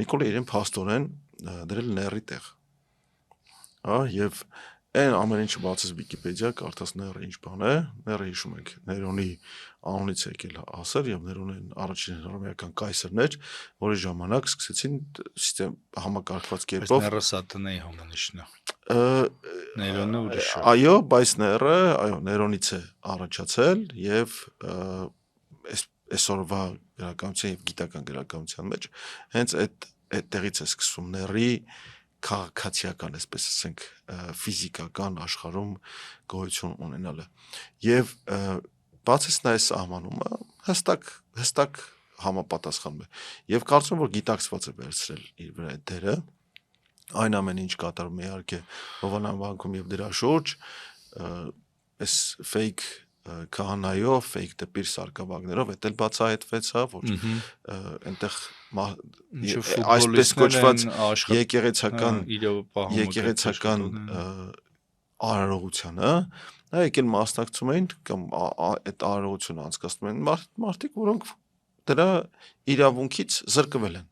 Նիկոլը իրեն փաստորեն դրել ների տեղ։ Եվ այն ամեն ինչը բացես Վիկիպեդիա, կարդաս ները ինչ բան է, ները հիշում ենք Ներոնի անունից եկել ասել եւ Ներոնն առաջին հռոմեական կայսրներ, որի ժամանակ սկսեցին համակարգված կերպով Ները Սատանայի համանիշն է։ Ներոնը ուրիշ է։ Այո, բայց ները, Ներոնից է առաջացել եւ այսօրվա գրականության եւ գիտական գրականության մեջ հենց այդ տեղից է սկսվում ների քաղաքացիական, այսպես ասենք, ֆիզիկական աշխարհում գոյություն ունենալը։ Եվ բացես նայես սահմանումը հստակ համապատասխանում է։ Եվ կարծում եմ, որ գիտակցված է վերցրել իր վրա այդ դերը, այն ամեն ինչ կատարում է իհարկե Հովանան վանքում եւ դրա շուրջ, այս fake քահանայով, fake դեպիր սարկավագներով, դա էլ բացահայտվեց, որ այնտեղ այսպես կոչված եկեղեցական արարողությանը, նա եկել մասնակցում էին կամ այդ արարողությունը անցկացնում են մարդիկ, որոնք դրա իրավունքից զրկվել են,